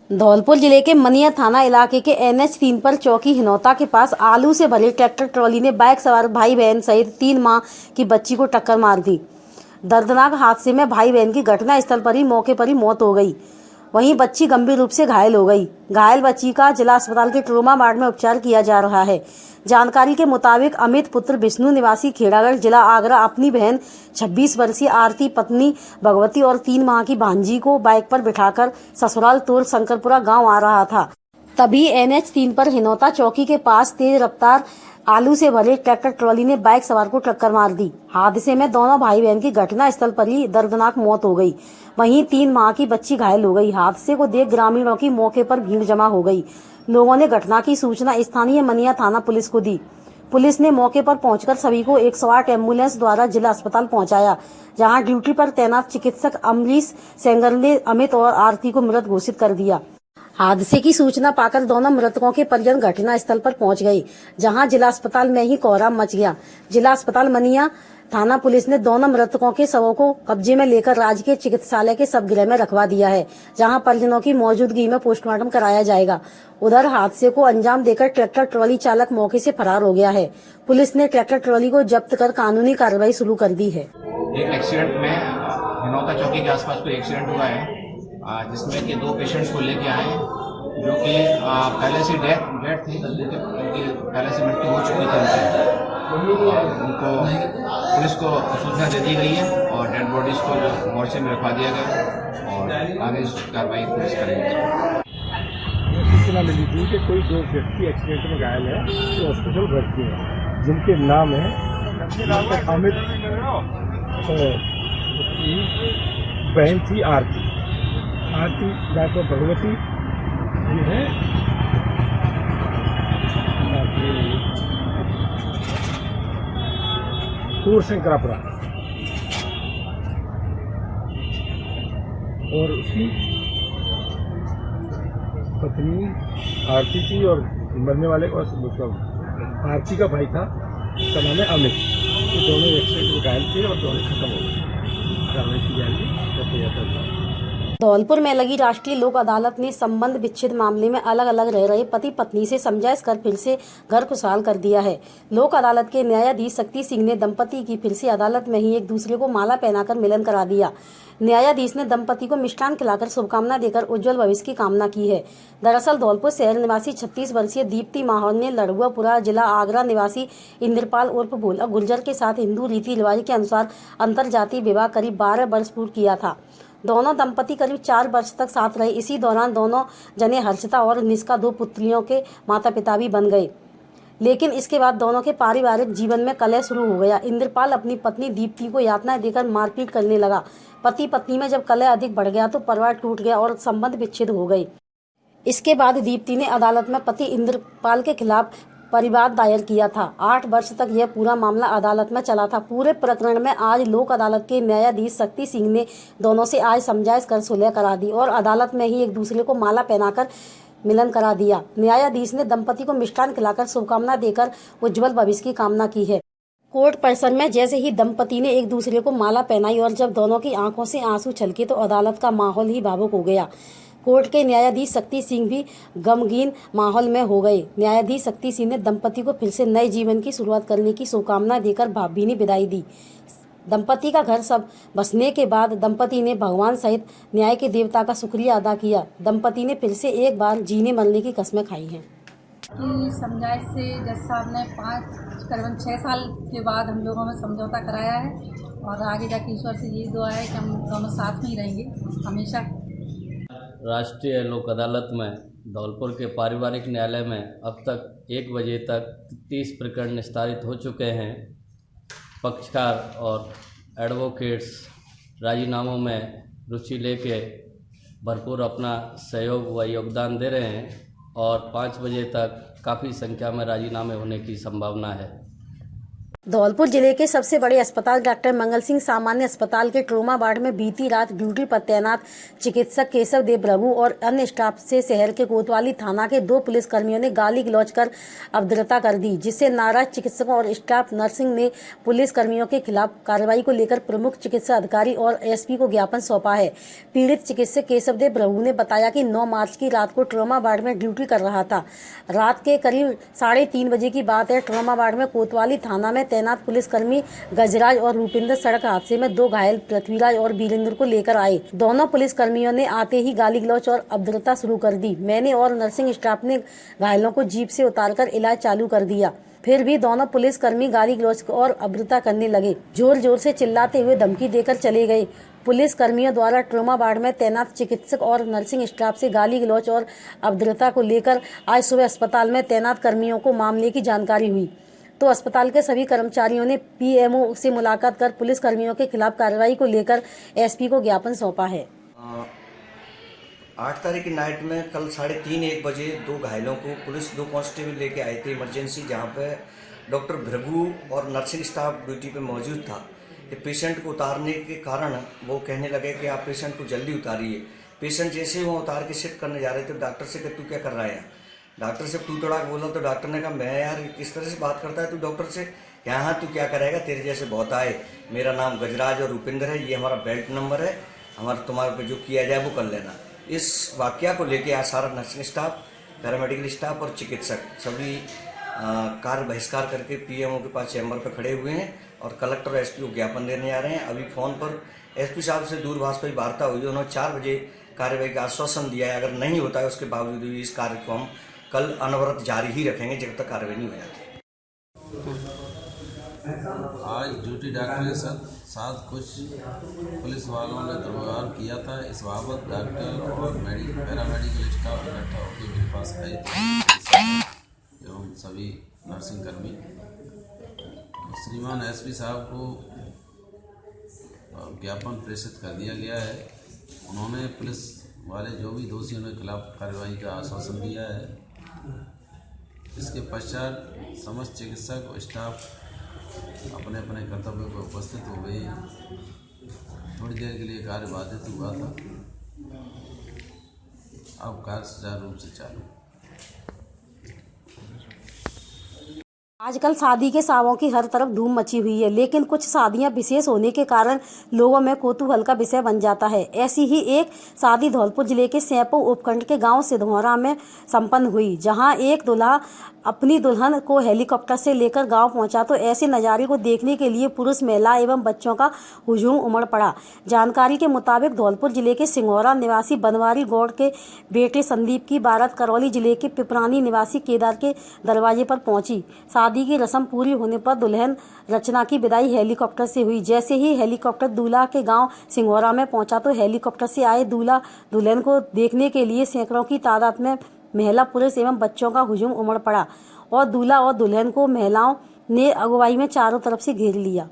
धौलपुर जिले के मनिया थाना इलाके के NH 3 पर चौकी हिनौता के पास आलू से भरे ट्रैक्टर ट्रॉली ने बाइक सवार भाई बहन सहित 3 माह की बच्ची को टक्कर मार दी। दर्दनाक हादसे में भाई बहन की घटना स्थल पर ही मौके पर ही मौत हो गई। वहीं बच्ची गंभीर रूप से घायल हो गई। घायल बच्ची का जिला अस्पताल के ट्रोमा वार्ड में उपचार किया जा रहा है। जानकारी के मुताबिक अमित पुत्र विष्णु निवासी खेड़ागढ़ जिला आगरा अपनी बहन 26 वर्षीय आरती पत्नी भगवती और 3 माह की भांजी को बाइक पर बिठाकर ससुराल तोर शंकरपुरा गांव आ रहा था। तभी NH 3 पर हिनौता चौकी के पास तेज रफ्तार आलू से भरे ट्रैक्टर ट्रॉली ने बाइक सवार को टक्कर मार दी। हादसे में दोनों भाई बहन की घटना स्थल पर ही दर्दनाक मौत हो गई। वहीं 3 माह की बच्ची घायल हो गई। हादसे को देख ग्रामीणों की मौके पर भीड़ जमा हो गई। लोगों ने घटना की सूचना स्थानीय मनिया थाना पुलिस को दी। पुलिस ने मौके पर पहुंचकर सभी को 108 एम्बुलेंस द्वारा जिला अस्पताल पहुंचाया, जहां ड्यूटी पर तैनात चिकित्सक अमरीश सेंगर ने अमित और आरती को मृत घोषित कर दिया। हादसे की सूचना पाकर दोनों मृतकों के परिजन घटना स्थल पर पहुंच गए, जहां जिला अस्पताल में ही कोहराम मच गया। जिला अस्पताल मनिया थाना पुलिस ने दोनों मृतकों के शवों को कब्जे में लेकर राजकीय चिकित्सालय के शवगृह में रखवा दिया है, जहां परिजनों की मौजूदगी में पोस्टमार्टम कराया जाएगा। उधर हादसे को अंजाम देकर ट्रैक्टर ट्रॉली चालक मौके से फरार हो गया है। पुलिस ने ट्रैक्टर ट्रॉली को जब्त कर कानूनी कार्रवाई शुरू कर दी है। एक एक्सीडेंट में हिनौता चौकी के आसपास कोई एक्सीडेंट हुआ है, जिसमें कि 2 पेशेंट्स को लेके आए, जो कि पहले से डेथ थी, उनकी पहले से मृत्यु हो चुकी थी। उनको पुलिस को सूचना दे दी गई है और डेड बॉडीज को मोर्चे में रखवा दिया गया और आगे कार्रवाई पुलिस करेगी। सूचना मिली थी कि कोई 2 व्यक्ति एक्सीडेंट में घायल है, तो हॉस्पिटल भर्ती है, जिनके नाम है अमित, बहन थी आरती डॉक्टर भगवती जी है, तोर शंकरापुरा, और उसकी पत्नी आरती थी और मरने वाले का आरती का भाई था, उसका नाम है अमित। ये दोनों एक्सीडेंट में घायल थे और दोनों खत्म हो गए। कार्रवाई की जाएगी। धौलपुर में लगी राष्ट्रीय लोक अदालत ने संबंध विच्छेद मामले में अलग अलग रह रहे पति पत्नी से समझाइश कर फिर से घर खुशहाल कर दिया है। लोक अदालत के न्यायाधीश शक्ति सिंह ने दंपति की फिर से अदालत में ही एक दूसरे को माला पहनाकर मिलन करा दिया। न्यायाधीश ने दंपति को मिष्ठान खिलाकर शुभकामना देकर उज्जवल भविष्य की कामना की है। दरअसल धौलपुर शहर निवासी 36 वर्षीय दीप्ति माहौल ने लड़ुआपुरा जिला आगरा निवासी इंद्रपाल उर्फ भोला गुर्जर के साथ हिंदू रीति रिवाज के अनुसार अंतरजातीय विवाह करीब 12 वर्ष पूर्व किया था। दोनों दंपति करीब 4 वर्ष तक साथ रहे। इसी दौरान दोनों जने हर्षिता और निष्का 2 पुत्रियों के माता पिता भी बन गए, लेकिन इसके बाद दोनों के पारिवारिक जीवन में कलह शुरू हो गया। इंद्रपाल अपनी पत्नी दीप्ति को यातनाएं देकर मारपीट करने लगा। पति पत्नी में जब कलह अधिक बढ़ गया तो परिवार टूट गया और संबंध विच्छेद हो गए। इसके बाद दीप्ति ने अदालत में पति इंद्रपाल के खिलाफ परिवाद दायर किया था। 8 वर्ष तक यह पूरा मामला अदालत में चला था। पूरे प्रकरण में आज लोक अदालत के न्यायाधीश शक्ति सिंह ने दोनों से आज समझाइश कर सुलह करा दी और अदालत में ही एक दूसरे को माला पहनाकर मिलन करा दिया। न्यायाधीश ने दंपति को मिष्ठान खिलाकर शुभकामना देकर उज्जवल भविष्य की कामना की है। कोर्ट परिसर में जैसे ही दंपति ने एक दूसरे को माला पहनाई और जब दोनों की आंखों से आंसू छलके तो अदालत का माहौल ही भावुक हो गया। कोर्ट के न्यायाधीश शक्ति सिंह भी गमगीन माहौल में हो गए। न्यायाधीश शक्ति सिंह ने दंपति को फिर से नए जीवन की शुरुआत करने की शुभकामना देकर भावभीनी विदाई दी। दंपति का घर सब बसने के बाद दंपति ने भगवान सहित न्याय के देवता का शुक्रिया अदा किया। दंपति ने फिर से एक बार जीने मरने की कस्में खाई हैं। समझाइश से जज साहब ने करीबन 6 साल के बाद हम लोगों में समझौता कराया है और आगे जाके ईश्वर से यही दुआ है कि हम दोनों साथ में ही रहेंगे हमेशा। राष्ट्रीय लोक अदालत में धौलपुर के पारिवारिक न्यायालय में अब तक 1 बजे तक 30 प्रकरण निस्तारित हो चुके हैं। पक्षकार और एडवोकेट्स राजीनामों में रुचि लेके भरपूर अपना सहयोग व योगदान दे रहे हैं और 5 बजे तक काफ़ी संख्या में राजीनामे होने की संभावना है। धौलपुर जिले के सबसे बड़े अस्पताल डॉक्टर मंगल सिंह सामान्य अस्पताल के ट्रोमा वार्ड में बीती रात ड्यूटी पर तैनात चिकित्सक केशव देव प्रभु और अन्य स्टाफ से शहर के कोतवाली थाना के 2 पुलिसकर्मियों ने गाली गलौज कर अभद्रता कर दी, जिससे नाराज चिकित्सकों और स्टाफ नर्सिंग ने पुलिसकर्मियों के खिलाफ कार्रवाई को लेकर प्रमुख चिकित्सा अधिकारी और एसपी को ज्ञापन सौंपा है। पीड़ित चिकित्सक केशव देव प्रभु ने बताया कि 9 मार्च की रात को ट्रोमा वार्ड में ड्यूटी कर रहा था। रात के करीब 3:30 बजे की बात है। ट्रोमा वार्ड में कोतवाली थाना में तैनात पुलिसकर्मी गजराज और रूपिंदर सड़क हादसे में 2 घायल पृथ्वीराज और वीरेंद्र को लेकर आए। दोनों पुलिसकर्मियों ने आते ही गाली गलौज और अभद्रता शुरू कर दी। मैंने और नर्सिंग स्टाफ ने घायलों को जीप से उतारकर इलाज चालू कर दिया। फिर भी दोनों पुलिसकर्मी गाली गलौज और अभद्रता करने लगे। जोर जोर से चिल्लाते हुए धमकी देकर चले गए। पुलिस कर्मियों द्वारा ट्रोमा वार्ड में तैनात चिकित्सक और नर्सिंग स्टाफ से गाली गलौज और अभद्रता को लेकर आज सुबह अस्पताल में तैनात कर्मियों को मामले की जानकारी हुई तो अस्पताल के सभी कर्मचारियों ने पीएमओ से मुलाकात कर पुलिस कर्मियों के खिलाफ कार्रवाई को लेकर एसपी को ज्ञापन सौंपा है। 8 तारीख की नाइट में कल 3:30-1 बजे 2 घायलों को पुलिस 2 कांस्टेबल लेके आए थे इमरजेंसी, जहां पे डॉक्टर भृगु और नर्सिंग स्टाफ ड्यूटी पे मौजूद था। कि पेशेंट को उतारने के कारण वो कहने लगे कि आप पेशेंट को जल्दी उतारिए। पेशेंट जैसे वो उतार के शिफ्ट करने जा रहे थे, डॉक्टर से कि तू क्या कर रहा है? डॉक्टर से तू तोड़ा बोला तो डॉक्टर ने कहा मैं यार किस तरह से बात करता है तू डॉक्टर से? हाँ तू क्या करेगा, तेरे जैसे बहुत आए। मेरा नाम गजराज और रूपिंदर है, ये हमारा बेल्ट नंबर है, हमारा तुम्हारे पे जो किया जाए वो कर लेना। इस वाकया को लेके आज सारा नर्सिंग स्टाफ, पैरामेडिकल स्टाफ और चिकित्सक सभी कार्य बहिष्कार करके पीएमओ के पास चैम्बर पर खड़े हुए हैं और कलेक्टर और एसपी को ज्ञापन देने आ रहे हैं। अभी फोन पर एसपी साहब से दूरभाष पर वार्ता हुई, उन्होंने 4 बजे कार्रवाई का आश्वासन दिया है। अगर नहीं होता है उसके बावजूद भी इस कार्य को हम कल अनवरत जारी ही रखेंगे जब तक कार्रवाई नहीं हो जाती। आज ड्यूटी डॉक्टर के साथ कुछ पुलिस वालों ने दुर्व्यवहार किया था। इस बाबत डॉक्टर और पैरामेडिकल स्टाफ इकट्ठा होकर मेरे पास आए थे एवं सभी नर्सिंग कर्मी। श्रीमान एसपी साहब को ज्ञापन प्रेषित कर दिया गया है। उन्होंने पुलिस वाले जो भी दोषियों के खिलाफ कार्रवाई का आश्वासन दिया है। इसके पश्चात समस्त चिकित्सक और स्टाफ अपने अपने कर्तव्यों पर उपस्थित हो गए। थोड़ी देर के लिए कार्य बाधित हुआ था, अब कार्य सुचारू रूप से चालू। आजकल शादी के सावों की हर तरफ धूम मची हुई है, लेकिन कुछ शादियां विशेष होने के कारण लोगों में कौतूहल का विषय बन जाता है। ऐसी ही एक शादी धौलपुर जिले के सैंपौ उपखंड के गांव सिधौरा में संपन्न हुई, जहां एक दूल्हा अपनी दुल्हन को हेलीकॉप्टर से लेकर गांव पहुंचा तो ऐसे नज़ारे को देखने के लिए पुरुष, महिला एवं बच्चों का हुजूम उमड़ पड़ा। जानकारी के मुताबिक धौलपुर जिले के सिंघौरा निवासी बनवारी गौड़ के बेटे संदीप की बारात करौली जिले के पिपरानी निवासी केदार के दरवाजे पर पहुंची। शादी की रस्म पूरी होने पर दुल्हन रचना की विदाई हेलीकॉप्टर से हुई। जैसे ही हेलीकॉप्टर दूल्हा के गांव सिंघौरा में पहुंचा तो हेलीकॉप्टर से आए दूल्हा दुल्हन को देखने के लिए सैकड़ों की तादाद में महिला, पुरुष एवं बच्चों का हुजूम उमड़ पड़ा और दूल्हा और दुल्हन को महिलाओं ने अगुवाई में चारों तरफ से घेर लिया।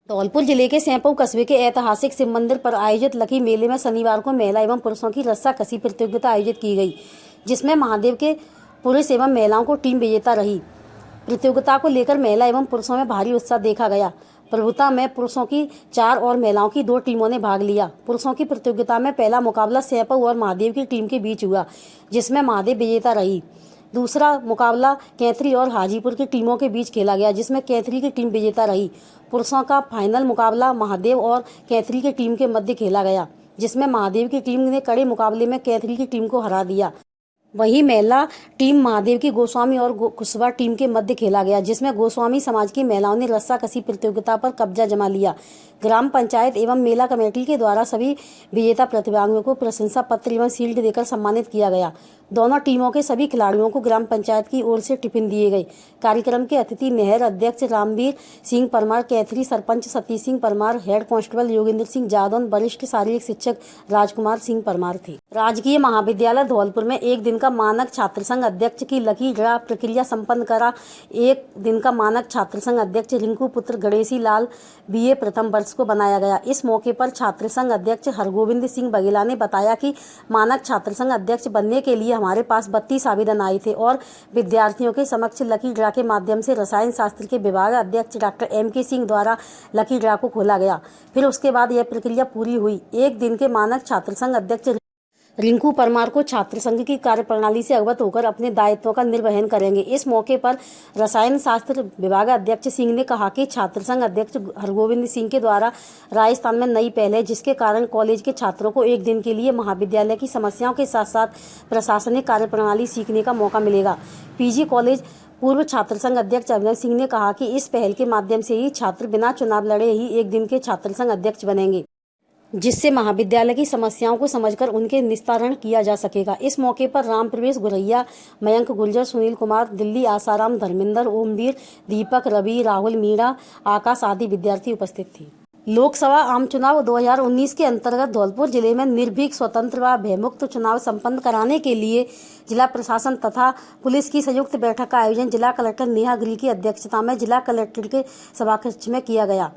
धौलपुर जिले के सैंपौ कस्बे के ऐतिहासिक शिव मंदिर पर आयोजित लकी मेले में शनिवार को महिला एवं पुरुषों की रस्साकसी प्रतियोगिता आयोजित की गई, जिसमें महादेव के पुरुष एवं महिलाओं को टीम विजेता रही। प्रतियोगिता को लेकर महिला एवं पुरुषों में भारी उत्साह देखा गया। प्रभुता में पुरुषों की 4 और महिलाओं की 2 टीमों ने भाग लिया। पुरुषों की प्रतियोगिता में पहला मुकाबला सैंपौ और महादेव की टीम के बीच हुआ, जिसमें महादेव विजेता रही। दूसरा मुकाबला कैथरी और हाजीपुर की टीमों के बीच खेला गया, जिसमें कैथरी की टीम विजेता रही। पुरुषों का फाइनल मुकाबला महादेव और कैथरी की टीम के मध्य खेला गया, जिसमें महादेव की टीम ने कड़े मुकाबले में कैथरी की टीम को हरा दिया। वहीं महिला टीम महादेव की गोस्वामी और कुशवा टीम के मध्य खेला गया, जिसमें गोस्वामी समाज की महिलाओं ने रस्साकसी प्रतियोगिता पर कब्जा जमा लिया। ग्राम पंचायत एवं मेला कमेटी के द्वारा सभी विजेता प्रतिभागियों को प्रशंसा पत्र एवं शील्ड देकर सम्मानित किया गया। दोनों टीमों के सभी खिलाड़ियों को ग्राम पंचायत की ओर से टिफिन दिए गए। कार्यक्रम के अतिथि नहर अध्यक्ष रामवीर सिंह परमार, कैथरी सरपंच सतीश सिंह परमार, हेड कांस्टेबल योगेंद्र सिंह जादौन, वरिष्ठ शारीरिक शिक्षक राजकुमार सिंह परमार थे। राजकीय महाविद्यालय धौलपुर में एक दिन का मानक छात्र संघ अध्यक्ष की लकी ड्रा प्रक्रिया संपन्न करा। एक दिन का मानक छात्र संघ अध्यक्ष रिंकू पुत्र गणेशी लाल BA प्रथम वर्ष को बनाया गया। इस मौके पर छात्र संघ अध्यक्ष हरगोविंद सिंह बघेला ने बताया कि मानक छात्र संघ अध्यक्ष बनने के लिए हमारे पास 32 आवेदन आए थे और विद्यार्थियों के समक्ष लकी ड्रा के माध्यम से रसायन शास्त्र के विभाग अध्यक्ष डॉक्टर MK सिंह द्वारा लकी ड्रा को खोला गया। फिर उसके बाद यह प्रक्रिया पूरी हुई। एक दिन के मानक छात्र संघ अध्यक्ष रिंकू परमार को छात्र संघ की कार्यप्रणाली से अवगत होकर अपने दायित्वों का निर्वहन करेंगे। इस मौके पर रसायन शास्त्र विभाग अध्यक्ष सिंह ने कहा कि छात्र संघ अध्यक्ष हरगोविंद सिंह के द्वारा राजस्थान में नई पहल है, जिसके कारण कॉलेज के छात्रों को एक दिन के लिए महाविद्यालय की समस्याओं के साथ साथ प्रशासनिक कार्यप्रणाली सीखने का मौका मिलेगा। PG कॉलेज पूर्व छात्र संघ अध्यक्ष अभिनव सिंह ने कहा कि इस पहल के माध्यम से ही छात्र बिना चुनाव लड़े ही एक दिन के छात्र संघ अध्यक्ष बनेंगे, जिससे महाविद्यालय की समस्याओं को समझकर उनके निस्तारण किया जा सकेगा। इस मौके पर राम प्रवेश गुरैया, मयंक गुर्जर, सुनील कुमार, दिल्ली आसाराम, धर्मेंद्र, ओमवीर, दीपक, रवि, राहुल, मीणा, आकाश आदि विद्यार्थी उपस्थित थे। लोकसभा आम चुनाव 2019 के अंतर्गत धौलपुर जिले में निर्भीक, स्वतंत्र व भयमुक्त चुनाव संपन्न कराने के लिए जिला प्रशासन तथा पुलिस की संयुक्त बैठक का आयोजन जिला कलेक्टर नेहा गिरी की अध्यक्षता में जिला कलेक्टर के सभाकक्ष में किया गया।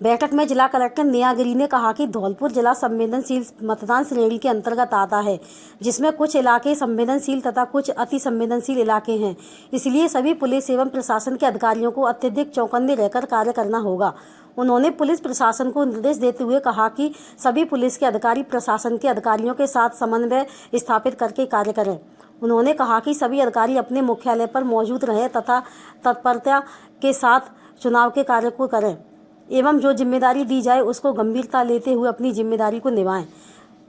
बैठक में जिला कलेक्टर नेहा गिरी ने कहा कि धौलपुर जिला संवेदनशील मतदान श्रेणी के अंतर्गत आता है, जिसमें कुछ इलाके संवेदनशील तथा कुछ अति संवेदनशील इलाके हैं। इसलिए सभी पुलिस एवं प्रशासन के अधिकारियों को अत्यधिक चौकन्ने रहकर कार्य करना होगा। उन्होंने पुलिस प्रशासन को निर्देश देते हुए कहा कि सभी पुलिस के अधिकारी प्रशासन के अधिकारियों के साथ समन्वय स्थापित करके कार्य करें। उन्होंने कहा कि सभी अधिकारी अपने मुख्यालय पर मौजूद रहें तथा तत्परता के साथ चुनाव के कार्य को करें एवं जो जिम्मेदारी दी जाए उसको गंभीरता लेते हुए अपनी जिम्मेदारी को निभाएं।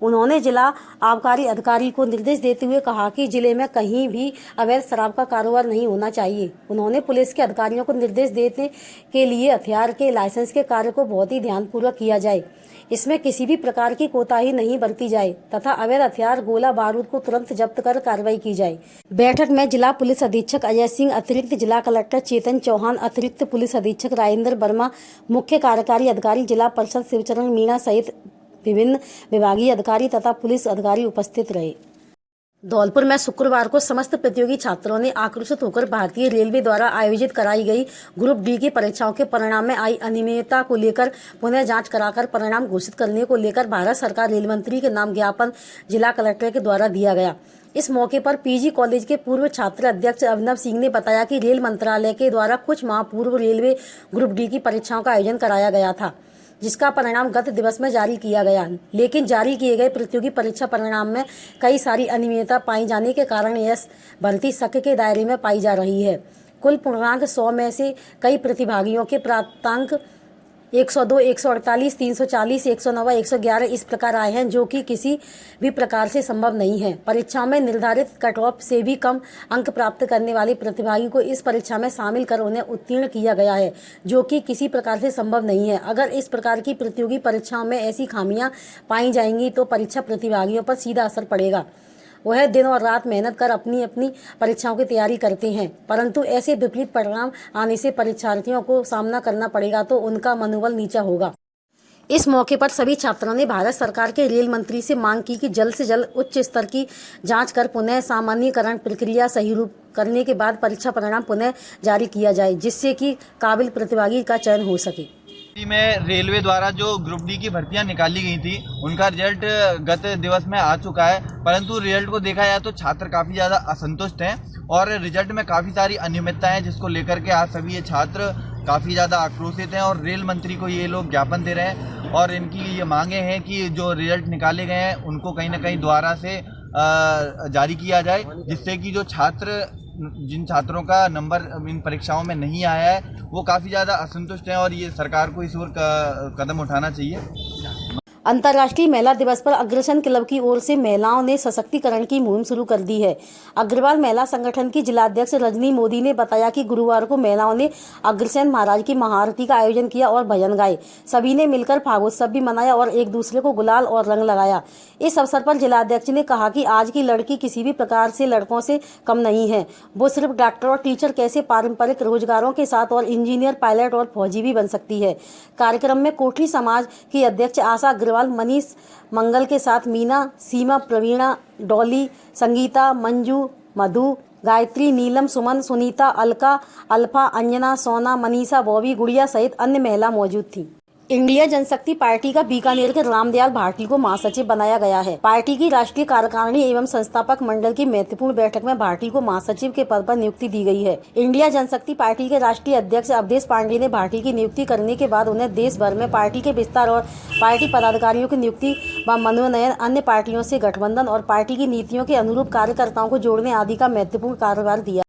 उन्होंने जिला आबकारी अधिकारी को निर्देश देते हुए कहा कि जिले में कहीं भी अवैध शराब का कारोबार नहीं होना चाहिए। उन्होंने पुलिस के अधिकारियों को निर्देश देने के लिए हथियार के लाइसेंस के कार्य को बहुत ही ध्यानपूर्वक किया जाए, इसमें किसी भी प्रकार की कोताही नहीं बरती जाए तथा अवैध हथियार, गोला बारूद को तुरंत जब्त कर कार्रवाई की जाए। बैठक में जिला पुलिस अधीक्षक अजय सिंह, अतिरिक्त जिला कलेक्टर चेतन चौहान, अतिरिक्त पुलिस अधीक्षक राजेंद्र वर्मा, मुख्य कार्यकारी अधिकारी जिला परिषद शिवचरण मीणा सहित विभिन्न विभागीय अधिकारी तथा पुलिस अधिकारी उपस्थित रहे। धौलपुर में शुक्रवार को समस्त प्रतियोगी छात्रों ने आक्रोशित होकर भारतीय रेलवे द्वारा आयोजित कराई गई ग्रुप D की परीक्षाओं के परिणाम में आई अनियमितता को लेकर पुनः जांच कराकर परिणाम घोषित करने को लेकर भारत सरकार रेल मंत्री के नाम ज्ञापन जिला कलेक्टर के द्वारा दिया गया। इस मौके पर PG कॉलेज के पूर्व छात्र अध्यक्ष अभिनव सिंह ने बताया कि रेल मंत्रालय के द्वारा कुछ माह पूर्व रेलवे ग्रुप D की परीक्षाओं का आयोजन कराया गया था, जिसका परिणाम गत दिवस में जारी किया गया, लेकिन जारी किए गए प्रतियोगी परीक्षा परिणाम में कई सारी अनियमितता पाई जाने के कारण यह भर्ती शक के दायरे में पाई जा रही है। कुल पूर्णांक 100 में से कई प्रतिभागियों के प्राप्तांक 102, 148, 340, 109, 111 इस प्रकार आए हैं, जो कि किसी भी प्रकार से संभव नहीं है। परीक्षा में निर्धारित कट ऑफ से भी कम अंक प्राप्त करने वाले प्रतिभागी को इस परीक्षा में शामिल कर उन्हें उत्तीर्ण किया गया है, जो कि किसी प्रकार से संभव नहीं है। अगर इस प्रकार की प्रतियोगी परीक्षाओं में ऐसी खामियां पाई जाएंगी तो परीक्षा प्रतिभागियों पर सीधा असर पड़ेगा। वह दिन और रात मेहनत कर अपनी अपनी परीक्षाओं की तैयारी करते हैं, परंतु ऐसे विपरीत परिणाम आने से परीक्षार्थियों को सामना करना पड़ेगा तो उनका मनोबल नीचा होगा। इस मौके पर सभी छात्रों ने भारत सरकार के रेल मंत्री से मांग की कि जल्द से जल्द उच्च स्तर की जांच कर पुनः सामान्यीकरण प्रक्रिया सही रूप करने के बाद परीक्षा परिणाम पुनः जारी किया जाए, जिससे कि काबिल प्रतिभागी का चयन हो सके। में रेलवे द्वारा जो ग्रुप D की भर्तियां निकाली गई थी उनका रिजल्ट गत दिवस में आ चुका है, परंतु रिजल्ट को देखा जाए तो छात्र काफ़ी ज़्यादा असंतुष्ट हैं और रिजल्ट में काफ़ी सारी अनियमितताएं हैं, जिसको लेकर के आज सभी ये छात्र काफ़ी ज़्यादा आक्रोशित हैं और रेल मंत्री को ये लोग ज्ञापन दे रहे हैं और इनकी ये मांगे हैं कि जो रिजल्ट निकाले गए हैं उनको कहीं ना कहीं दोबारा से जारी किया जाए, जिससे कि जो जिन छात्रों का नंबर इन परीक्षाओं में नहीं आया है वो काफ़ी ज़्यादा असंतुष्ट हैं और ये सरकार को इस ओर कदम उठाना चाहिए। अंतर्राष्ट्रीय महिला दिवस पर अग्रसेन क्लब की ओर से महिलाओं ने सशक्तिकरण की मुहिम शुरू कर दी है। अग्रवाल महिला संगठन की जिलाध्यक्ष रजनी मोदी ने बताया कि गुरुवार को महिलाओं ने अग्रसेन महाराज की महाआरती का आयोजन किया और भजन गाए। सभी ने मिलकर फागोत्सव भी मनाया और एक दूसरे को गुलाल और रंग लगाया। इस अवसर पर जिलाध्यक्ष ने कहा कि आज की लड़की किसी भी प्रकार से लड़कों से कम नहीं है, वो सिर्फ डॉक्टर और टीचर कैसे पारंपरिक रोजगारों के साथ और इंजीनियर, पायलट और फौजी भी बन सकती है। कार्यक्रम में कोठरी समाज की अध्यक्ष आशा अग्रवाल, मनीष मंगल के साथ मीना, सीमा, प्रवीणा, डॉली, संगीता, मंजू, मधु, गायत्री, नीलम, सुमन, सुनीता, अलका, अल्फा, अंजना, सोना, मनीषा, बॉबी, गुड़िया सहित अन्य महिला मौजूद थी। इंडिया जनशक्ति पार्टी का बीकानेर के रामदयाल भाटी को महासचिव बनाया गया है। पार्टी की राष्ट्रीय कार्यकारिणी एवं संस्थापक मंडल की महत्वपूर्ण बैठक में भाटी को महासचिव के पद पर नियुक्ति दी गई है। इंडिया जनशक्ति पार्टी के राष्ट्रीय अध्यक्ष अवधेश पांडे ने भाटी की नियुक्ति करने के बाद उन्हें देश भर में पार्टी के विस्तार और पार्टी पदाधिकारियों की नियुक्ति व मनोनयन, अन्य पार्टियों से गठबंधन और पार्टी की नीतियों के अनुरूप कार्यकर्ताओं को जोड़ने आदि का महत्वपूर्ण कार्यभार दिया।